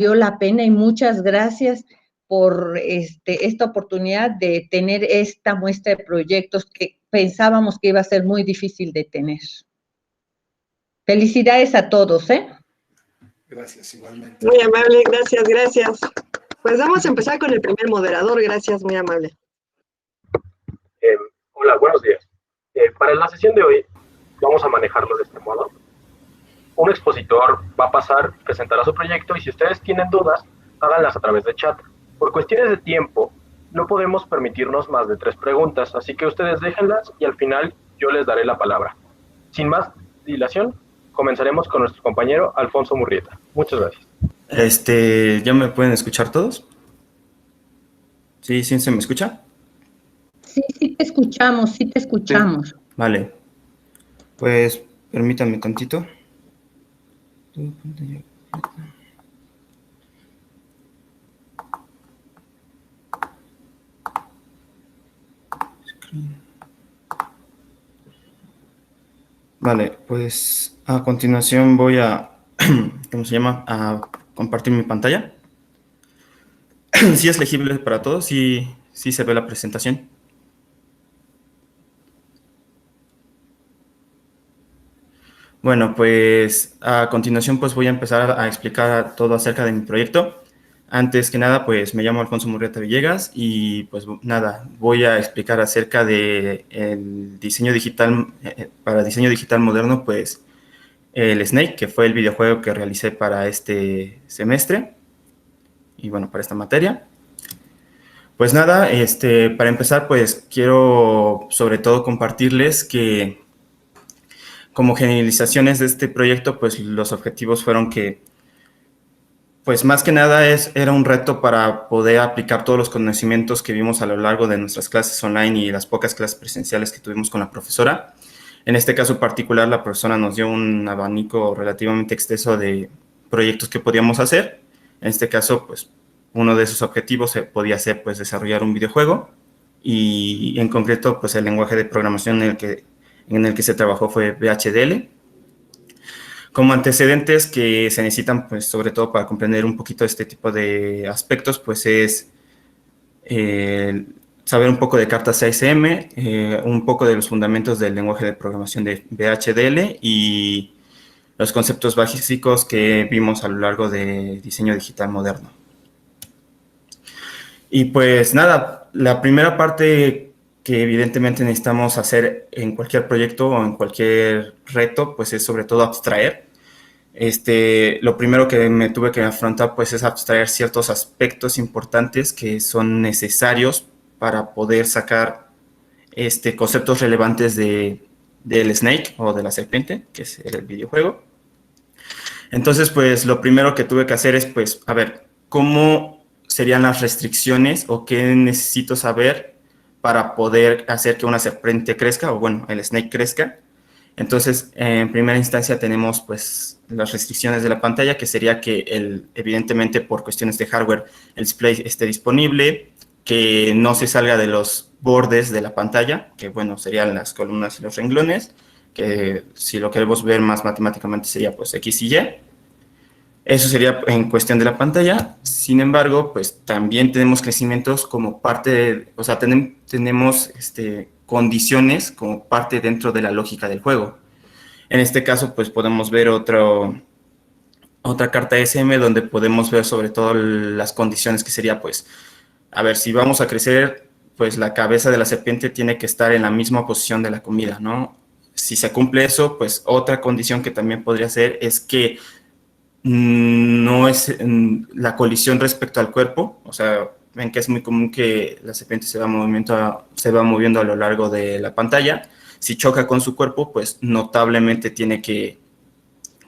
la pena y muchas gracias por esta oportunidad de tener esta muestra de proyectos que pensábamos que iba a ser muy difícil de tener. Felicidades a todos, ¿eh? Gracias, igualmente. Muy amable, gracias, gracias. Pues vamos a empezar con el primer moderador, gracias, muy amable. Hola, buenos días. Para la sesión de hoy vamos a manejarlo de este modo. Un expositor va a pasar, presentará su proyecto y si ustedes tienen dudas, háganlas a través de chat. Por cuestiones de tiempo, no podemos permitirnos más de 3 preguntas, así que ustedes déjenlas y al final yo les daré la palabra. Sin más dilación, comenzaremos con nuestro compañero Alfonso Murrieta. Muchas gracias. ¿Ya me pueden escuchar todos? ¿Sí se me escucha? Sí, sí te escuchamos, sí te escuchamos. Sí. Vale. Pues permítanme tantito. Vale, pues a continuación voy a, ¿cómo se llama? A compartir mi pantalla. ¿Sí es legible para todos? ¿Sí se ve la presentación? Bueno, pues a continuación pues voy a empezar a explicar todo acerca de mi proyecto. Antes que nada, pues me llamo Alfonso Murrieta Villegas y pues nada, voy a explicar acerca de el diseño digital, para diseño digital moderno, pues el Snake, que fue el videojuego que realicé para este semestre y bueno, para esta materia. Pues nada, para empezar, pues quiero sobre todo compartirles que como generalizaciones de este proyecto, pues los objetivos fueron que, pues más que nada era un reto para poder aplicar todos los conocimientos que vimos a lo largo de nuestras clases online y las pocas clases presenciales que tuvimos con la profesora. En este caso particular, la profesora nos dio un abanico relativamente extenso de proyectos que podíamos hacer. En este caso, pues uno de esos objetivos podía ser pues desarrollar un videojuego y en concreto, pues el lenguaje de programación en el que se trabajó fue VHDL. Como antecedentes que se necesitan, pues, sobre todo para comprender un poquito este tipo de aspectos, pues es saber un poco de cartas ASM, un poco de los fundamentos del lenguaje de programación de VHDL y los conceptos básicos que vimos a lo largo de diseño digital moderno. Y pues nada, la primera parte que evidentemente necesitamos hacer en cualquier proyecto o en cualquier reto, pues es sobre todo abstraer. Lo primero que me tuve que afrontar pues es abstraer ciertos aspectos importantes que son necesarios para poder sacar conceptos relevantes del Snake o de la serpiente, que es el videojuego. Entonces, pues lo primero que tuve que hacer es, pues, a ver, ¿cómo serían las restricciones o qué necesito saber para poder hacer que una serpiente crezca o, bueno, el Snake crezca? Entonces, en primera instancia tenemos, pues, las restricciones de la pantalla, que sería que, evidentemente, por cuestiones de hardware, el display esté disponible, que no se salga de los bordes de la pantalla, que, bueno, serían las columnas y los renglones, que si lo queremos ver más matemáticamente sería, pues, X y Y. Eso sería en cuestión de la pantalla. Sin embargo, pues, también tenemos crecimientos como parte de, o sea, tenemos condiciones como parte dentro de la lógica del juego. En este caso, pues podemos ver otra carta SM donde podemos ver sobre todo las condiciones que sería, pues, a ver, si vamos a crecer, pues la cabeza de la serpiente tiene que estar en la misma posición de la comida, ¿no? Si se cumple eso, pues otra condición que también podría ser es que no es la colisión respecto al cuerpo, o sea, ven que es muy común que la serpiente se va moviendo a lo largo de la pantalla. Si choca con su cuerpo, pues notablemente tiene que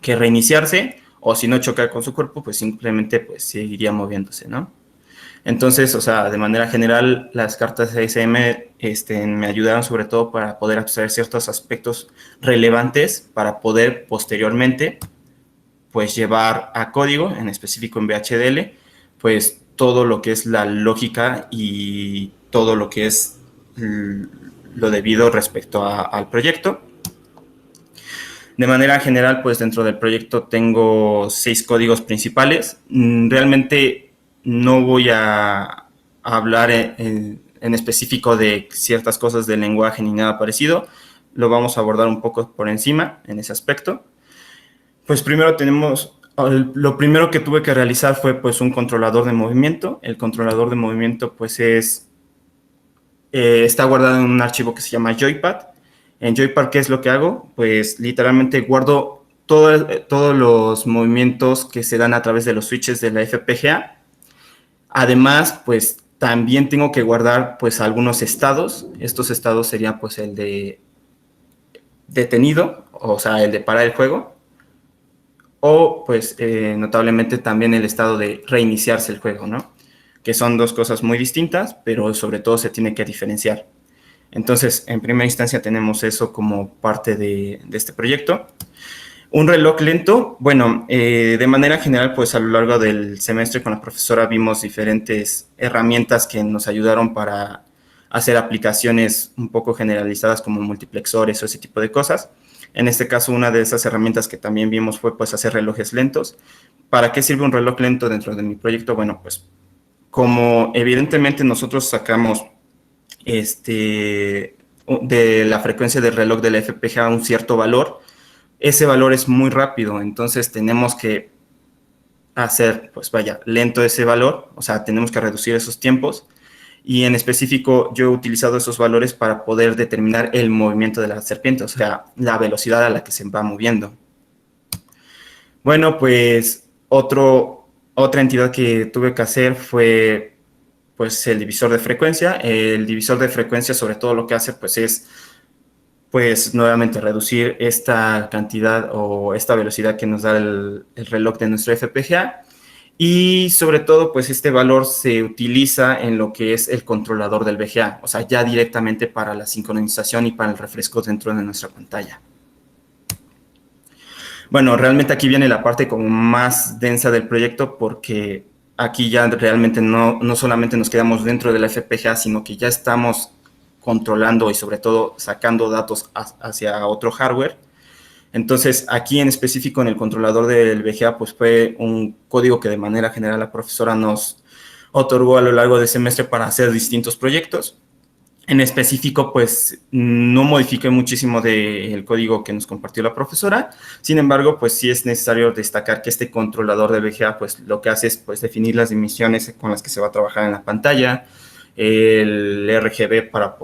reiniciarse, o si no choca con su cuerpo, pues simplemente pues, seguiría moviéndose, ¿no? Entonces, o sea, de manera general, las cartas ASM me ayudaron sobre todo para poder abstraer ciertos aspectos relevantes para poder posteriormente pues llevar a código, en específico en VHDL, pues todo lo que es la lógica y todo lo que es lo debido respecto al proyecto. De manera general, pues dentro del proyecto tengo 6 códigos principales. Realmente no voy a hablar en específico de ciertas cosas del lenguaje ni nada parecido. Lo vamos a abordar un poco por encima en ese aspecto. Pues primero lo primero que tuve que realizar fue pues un controlador de movimiento. El controlador de movimiento pues está guardado en un archivo que se llama Joypad. En Joypad, ¿qué es lo que hago? Pues literalmente guardo todos los movimientos que se dan a través de los switches de la FPGA. Además, pues también tengo que guardar pues algunos estados. Estos estados serían pues el de detenido, o sea, el de parar el juego. O pues notablemente también el estado de reiniciarse el juego, ¿no? Que son 2 cosas muy distintas, pero sobre todo se tiene que diferenciar. Entonces, en primera instancia tenemos eso como parte de este proyecto. Un reloj lento, bueno, de manera general, pues a lo largo del semestre con la profesora vimos diferentes herramientas que nos ayudaron para hacer aplicaciones un poco generalizadas como multiplexores o ese tipo de cosas. En este caso, una de esas herramientas que también vimos fue pues hacer relojes lentos. ¿Para qué sirve un reloj lento dentro de mi proyecto? Bueno, pues como evidentemente nosotros sacamos de la frecuencia del reloj de la FPGA un cierto valor, ese valor es muy rápido, entonces tenemos que hacer, pues vaya, lento ese valor, o sea, tenemos que reducir esos tiempos, y en específico yo he utilizado esos valores para poder determinar el movimiento de la serpiente, o sea, la velocidad a la que se va moviendo. Bueno, pues otra entidad que tuve que hacer fue pues el divisor de frecuencia. El divisor de frecuencia sobre todo lo que hace pues es pues nuevamente reducir esta cantidad o esta velocidad que nos da el reloj de nuestro FPGA, y sobre todo pues este valor se utiliza en lo que es el controlador del VGA, o sea ya directamente para la sincronización y para el refresco dentro de nuestra pantalla. Bueno, realmente aquí viene la parte como más densa del proyecto, porque aquí ya realmente no solamente nos quedamos dentro de la FPGA, sino que ya estamos controlando y sobre todo sacando datos hacia otro hardware. Entonces, aquí en específico en el controlador del VGA, pues fue un código que de manera general la profesora nos otorgó a lo largo del semestre para hacer distintos proyectos. En específico, pues no modifiqué muchísimo del código que nos compartió la profesora. Sin embargo, pues sí es necesario destacar que este controlador de VGA, pues lo que hace es pues, definir las dimensiones con las que se va a trabajar en la pantalla, el RGB para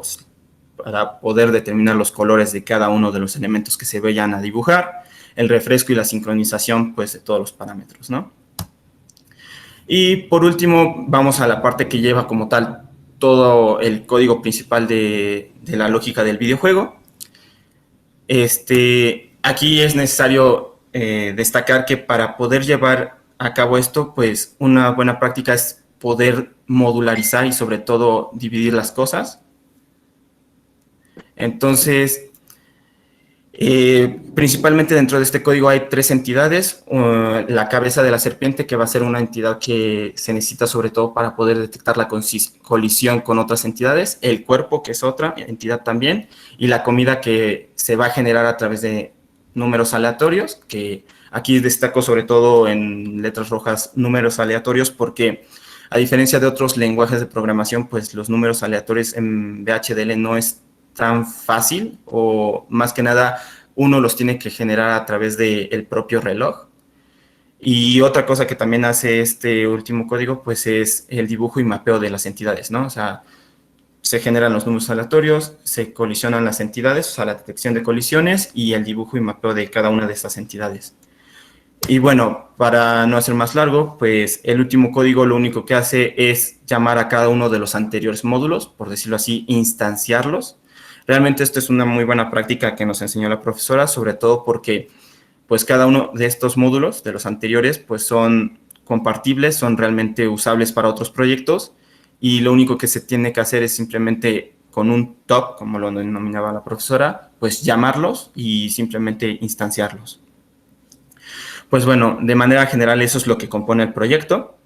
poder determinar los colores de cada uno de los elementos que se vayan a dibujar, el refresco y la sincronización, pues de todos los parámetros, ¿no? Y por último, vamos a la parte que lleva como tal todo el código principal de la lógica del videojuego. Aquí es necesario destacar que para poder llevar a cabo esto, pues una buena práctica es poder modularizar y sobre todo dividir las cosas. Entonces, principalmente dentro de este código hay 3 entidades. La cabeza de la serpiente, que va a ser una entidad que se necesita sobre todo para poder detectar la colisión con otras entidades. El cuerpo, que es otra entidad también. Y la comida, que se va a generar a través de números aleatorios, que aquí destaco sobre todo en letras rojas números aleatorios, porque a diferencia de otros lenguajes de programación, pues los números aleatorios en VHDL no es tan fácil, o más que nada uno los tiene que generar a través del propio reloj. Y otra cosa que también hace este último código, pues es el dibujo y mapeo de las entidades, ¿no? O sea, se generan los números aleatorios, se colisionan las entidades, o sea, la detección de colisiones y el dibujo y mapeo de cada una de estas entidades. Y bueno, para no hacer más largo, pues el último código lo único que hace es llamar a cada uno de los anteriores módulos, por decirlo así, instanciarlos. Realmente esto es una muy buena práctica que nos enseñó la profesora, sobre todo porque pues cada uno de estos módulos, de los anteriores, pues son compartibles, son realmente usables para otros proyectos, y lo único que se tiene que hacer es simplemente con un top, como lo denominaba la profesora, pues llamarlos y simplemente instanciarlos. Pues bueno, de manera general eso es lo que compone el proyecto.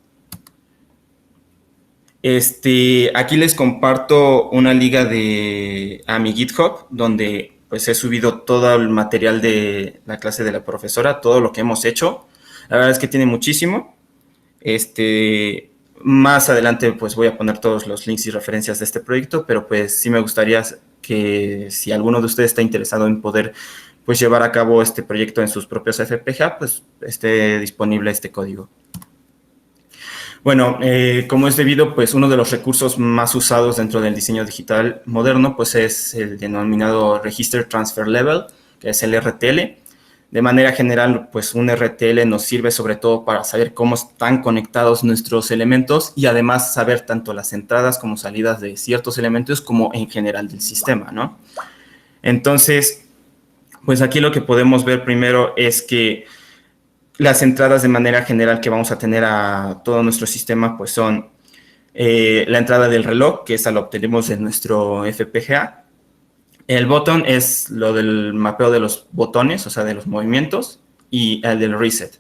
Aquí les comparto una liga a mi GitHub, donde pues he subido todo el material de la clase de la profesora, todo lo que hemos hecho. La verdad es que tiene muchísimo. Más adelante pues voy a poner todos los links y referencias de este proyecto, pero pues sí me gustaría que si alguno de ustedes está interesado en poder pues llevar a cabo este proyecto en sus propios FPGA, pues esté disponible este código. Bueno, como es debido, pues uno de los recursos más usados dentro del diseño digital moderno, pues es el denominado Register Transfer Level, que es el RTL. De manera general, pues un RTL nos sirve sobre todo para saber cómo están conectados nuestros elementos y además saber tanto las entradas como salidas de ciertos elementos como en general del sistema, ¿no? Entonces, pues aquí lo que podemos ver primero es que las entradas de manera general que vamos a tener a todo nuestro sistema, pues son la entrada del reloj, que esa la obtenemos en nuestro FPGA. El botón es lo del mapeo de los botones, o sea, de los movimientos, y el del reset.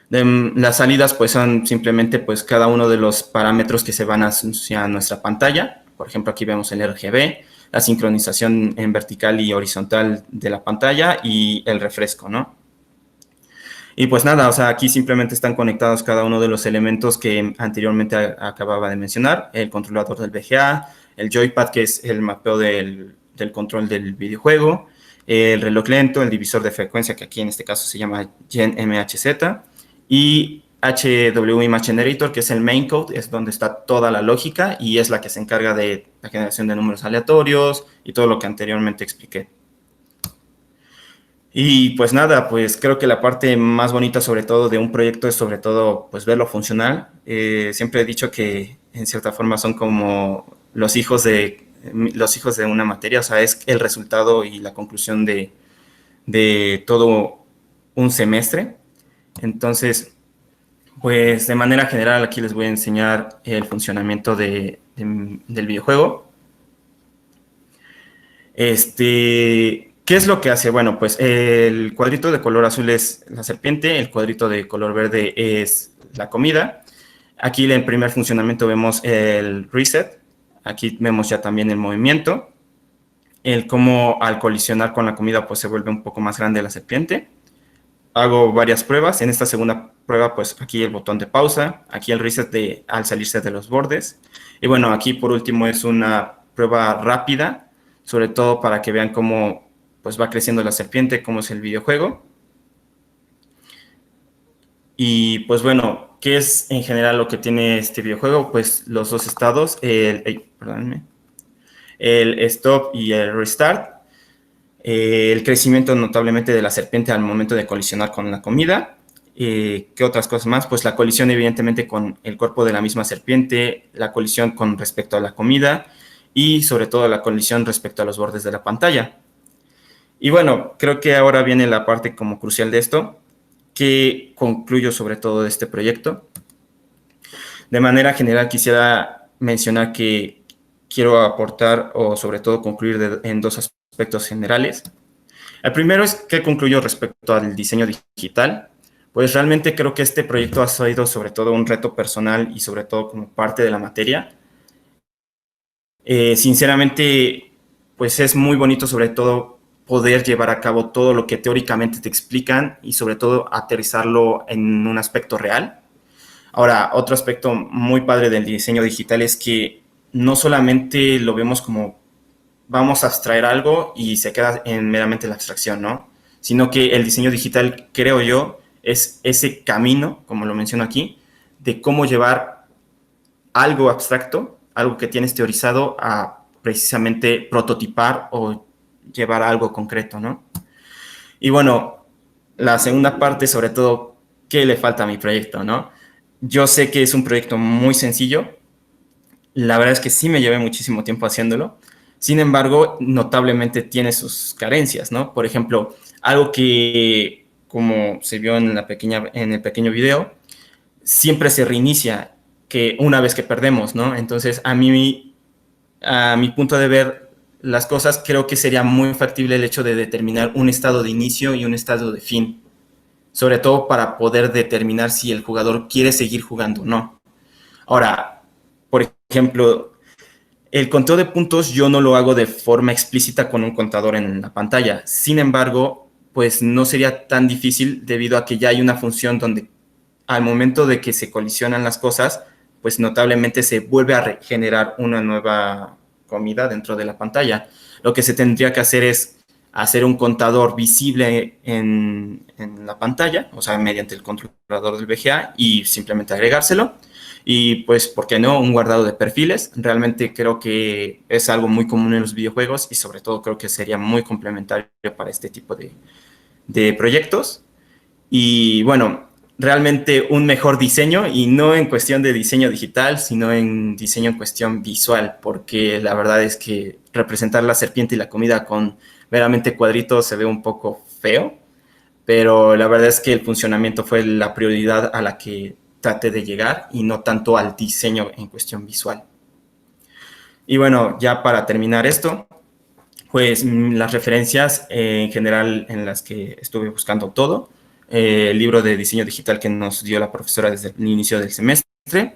Las salidas, pues, son simplemente, pues, cada uno de los parámetros que se van hacia nuestra pantalla. Por ejemplo, aquí vemos el RGB, la sincronización en vertical y horizontal de la pantalla y el refresco, ¿no? Y pues nada, o sea, aquí simplemente están conectados cada uno de los elementos que anteriormente acababa de mencionar, el controlador del VGA, el joypad, que es el mapeo del control del videojuego, el reloj lento, el divisor de frecuencia, que aquí en este caso se llama GenMHZ, y HW Image Generator, que es el main code, es donde está toda la lógica y es la que se encarga de la generación de números aleatorios y todo lo que anteriormente expliqué. Y pues nada, pues creo que la parte más bonita sobre todo de un proyecto es sobre todo pues verlo funcional. Siempre he dicho que en cierta forma son como los hijos de una materia, o sea, es el resultado y la conclusión de todo un semestre. Entonces, pues de manera general aquí les voy a enseñar el funcionamiento del videojuego. ¿Qué es lo que hace? Bueno, pues el cuadrito de color azul es la serpiente, el cuadrito de color verde es la comida. Aquí en el primer funcionamiento vemos el reset, aquí vemos ya también el movimiento, el cómo al colisionar con la comida pues se vuelve un poco más grande la serpiente. Hago varias pruebas, en esta segunda prueba pues aquí el botón de pausa, aquí el reset al salirse de los bordes. Y bueno, aquí por último es una prueba rápida, sobre todo para que vean cómo pues va creciendo la serpiente, cómo es el videojuego. Y pues bueno, ¿qué es en general lo que tiene este videojuego? Pues los dos estados, el stop y el restart. El crecimiento notablemente de la serpiente al momento de colisionar con la comida. ¿Qué otras cosas más? Pues la colisión evidentemente con el cuerpo de la misma serpiente, la colisión con respecto a la comida y sobre todo la colisión respecto a los bordes de la pantalla. Y bueno, creo que ahora viene la parte como crucial de esto, que concluyo sobre todo de este proyecto. De manera general quisiera mencionar que quiero aportar o sobre todo concluir en dos aspectos generales. El primero es que concluyo respecto al diseño digital. Pues realmente creo que este proyecto ha sido sobre todo un reto personal y sobre todo como parte de la materia. Sinceramente, pues es muy bonito sobre todo poder llevar a cabo todo lo que teóricamente te explican y sobre todo aterrizarlo en un aspecto real. Ahora, otro aspecto muy padre del diseño digital es que no solamente lo vemos como vamos a abstraer algo y se queda en meramente la abstracción, ¿no? Sino que el diseño digital, creo yo, es ese camino, como lo menciono aquí, de cómo llevar algo abstracto, algo que tienes teorizado, a precisamente prototipar o llevar a algo concreto, ¿no? Y bueno, la segunda parte, sobre todo, ¿qué le falta a mi proyecto, no? Yo sé que es un proyecto muy sencillo. La verdad es que sí me llevé muchísimo tiempo haciéndolo. Sin embargo, notablemente tiene sus carencias, ¿no? Por ejemplo, algo que, como se vio en el pequeño video, siempre se reinicia que una vez que perdemos, ¿no? Entonces, a mi punto de ver las cosas, creo que sería muy factible el hecho de determinar un estado de inicio y un estado de fin, sobre todo para poder determinar si el jugador quiere seguir jugando o no. Ahora, por ejemplo, El conteo de puntos yo no lo hago de forma explícita con un contador en la pantalla. Sin embargo, pues no sería tan difícil debido a que ya hay una función donde al momento de que se colisionan las cosas, pues notablemente se vuelve a generar una nueva comida dentro de la pantalla. Lo que se tendría que hacer es hacer un contador visible en la pantalla, o sea, mediante el controlador del VGA y simplemente agregárselo. Y pues, ¿por qué no? Un guardado de perfiles. Realmente creo que es algo muy común en los videojuegos y sobre todo creo que sería muy complementario para este tipo de proyectos. Y bueno, realmente un mejor diseño y no en cuestión de diseño digital, sino en diseño en cuestión visual, porque la verdad es que representar la serpiente y la comida con meramente cuadritos se ve un poco feo, pero la verdad es que el funcionamiento fue la prioridad a la que traté de llegar y no tanto al diseño en cuestión visual. Y bueno, ya para terminar esto, pues las referencias en general en las que estuve buscando todo, el libro de diseño digital que nos dio la profesora desde el inicio del semestre,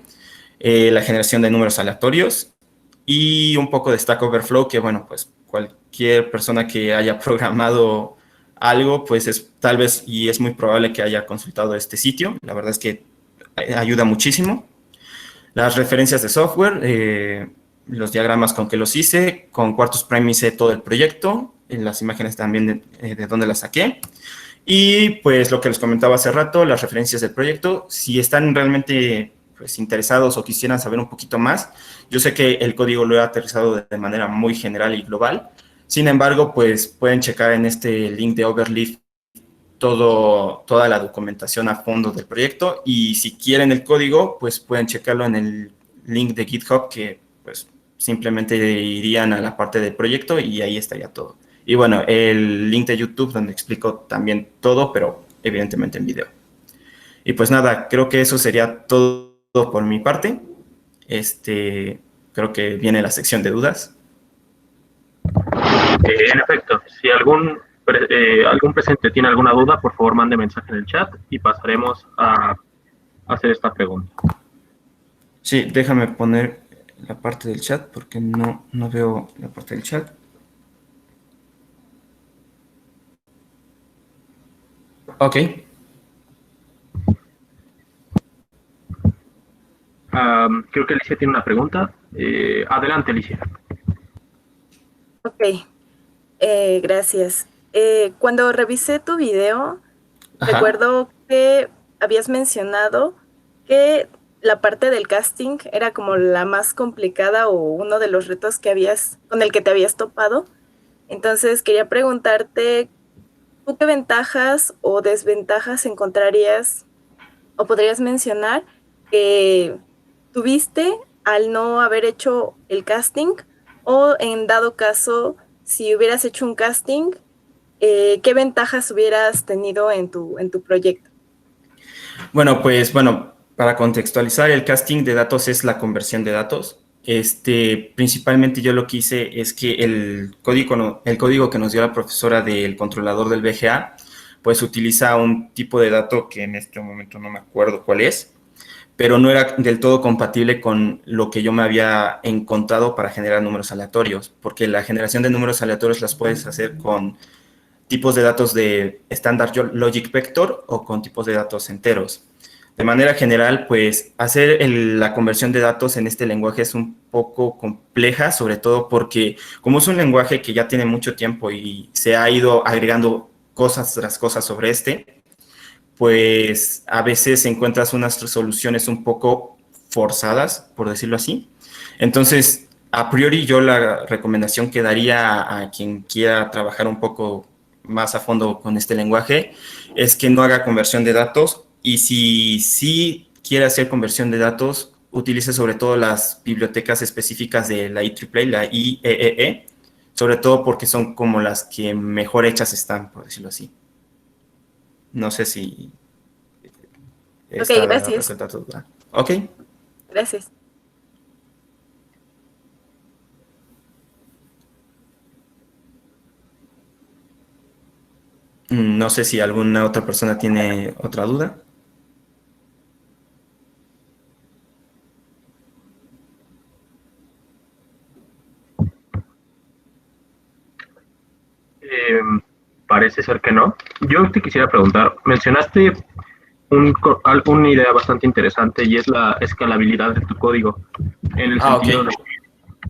la generación de números aleatorios y un poco de Stack Overflow, que bueno, pues cualquier persona que haya programado algo, pues es tal vez y es muy probable que haya consultado este sitio. La verdad es que ayuda muchísimo. Las referencias de software, los diagramas con que los hice, con Quartus Prime hice todo el proyecto, las imágenes también de dónde las saqué. Y pues lo que les comentaba hace rato, las referencias del proyecto, si están realmente pues, interesados o quisieran saber un poquito más, yo sé que el código lo he aterrizado de manera muy general y global. Sin embargo, pues pueden checar en este link de Overleaf toda la documentación a fondo del proyecto y si quieren el código, pues pueden checarlo en el link de GitHub que pues simplemente irían a la parte del proyecto y ahí estaría todo. Y bueno, el link de YouTube donde explico también todo, pero evidentemente en video. Y pues nada, creo que eso sería todo por mi parte. Creo que viene la sección de dudas. En efecto, si algún presente tiene alguna duda, por favor mande mensaje en el chat y pasaremos a hacer esta pregunta. Sí, déjame poner la parte del chat porque no veo la parte del chat. Ok. Creo que Alicia tiene una pregunta. Adelante, Alicia. Ok, gracias. Cuando revisé tu video, Ajá. recuerdo que habías mencionado que la parte del casting era como la más complicada o uno de los retos con el que te habías topado. Entonces quería preguntarte, ¿tú qué ventajas o desventajas encontrarías o podrías mencionar que tuviste al no haber hecho el casting? O en dado caso, si hubieras hecho un casting, ¿qué ventajas hubieras tenido en tu proyecto? Bueno, pues para contextualizar, el casting de datos es la conversión de datos. Principalmente yo lo que hice es que el código que nos dio la profesora del controlador del VGA, pues utiliza un tipo de dato que en este momento no me acuerdo cuál es, pero no era del todo compatible con lo que yo me había encontrado para generar números aleatorios, porque la generación de números aleatorios las puedes hacer con tipos de datos de Standard Logic Vector o con tipos de datos enteros. De manera general, pues hacer la conversión de datos en este lenguaje es un poco compleja, sobre todo porque como es un lenguaje que ya tiene mucho tiempo y se ha ido agregando cosas tras cosas sobre pues a veces encuentras unas soluciones un poco forzadas, por decirlo así. Entonces, a priori yo la recomendación que daría a quien quiera trabajar un poco más a fondo con este lenguaje es que no haga conversión de datos y si sí quiere hacer conversión de datos, utilice sobre todo las bibliotecas específicas de la IEEE, la IEEE, sobre todo porque son como las que mejor hechas están, por decirlo así. No sé si está resuelta tu duda. Ok. Gracias. No sé si alguna otra persona tiene otra duda. Parece ser que no. Yo te quisiera preguntar, mencionaste una idea bastante interesante y es la escalabilidad de tu código, en el sentido ok.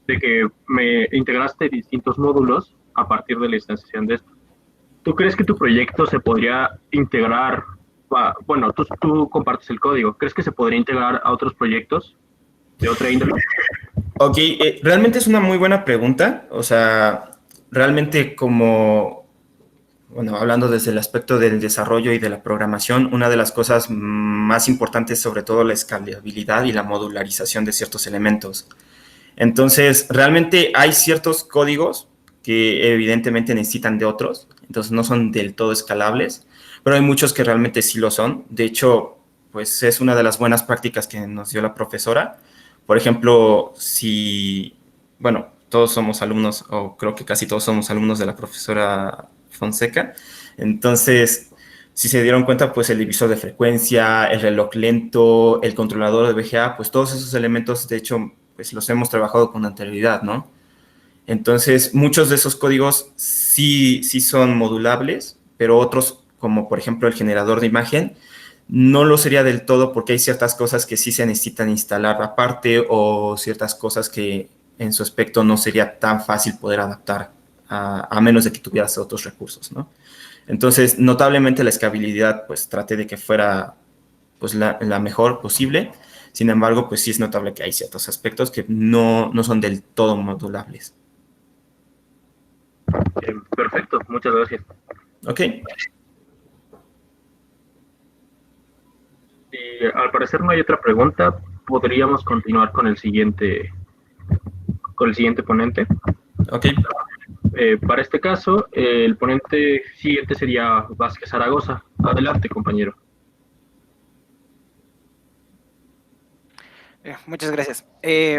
de que me integraste distintos módulos a partir de la instanciación de esto. ¿Tú crees que tu proyecto se podría integrar? Bueno, tú compartes el código. ¿Crees que se podría integrar a otros proyectos de otra índole? Ok, realmente es una muy buena pregunta. O sea, realmente como, bueno, hablando desde el aspecto del desarrollo y de la programación, una de las cosas más importantes es sobre todo la escalabilidad y la modularización de ciertos elementos. Entonces, realmente hay ciertos códigos que evidentemente necesitan de otros, entonces no son del todo escalables, pero hay muchos que realmente sí lo son. De hecho, pues es una de las buenas prácticas que nos dio la profesora. Por ejemplo, si, bueno, todos somos alumnos, o creo que casi todos somos alumnos de la profesora Fonseca, entonces, si se dieron cuenta, pues el divisor de frecuencia, el reloj lento, el controlador de VGA, pues todos esos elementos, de hecho, pues los hemos trabajado con anterioridad, ¿no? Entonces, muchos de esos códigos sí son modulables, pero otros, como por ejemplo el generador de imagen, no lo sería del todo porque hay ciertas cosas que sí se necesitan instalar aparte o ciertas cosas que en su aspecto no sería tan fácil poder adaptar a menos de que tuvieras otros recursos, ¿no? Entonces, notablemente la escalabilidad, pues traté de que fuera pues la mejor posible. Sin embargo, pues sí es notable que hay ciertos aspectos que no son del todo modulables. Perfecto, muchas gracias. Ok, Y al parecer no hay otra pregunta. Podríamos continuar con el siguiente ponente. ok. Para este caso, el ponente siguiente sería Vázquez Zaragoza. Adelante, compañero. Muchas gracias.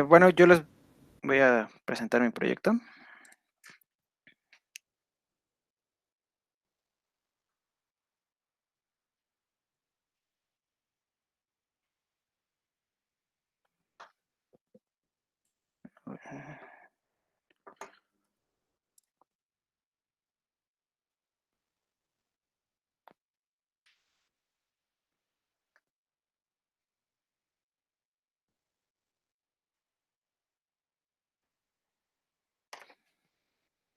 Bueno, yo les voy a presentar mi proyecto.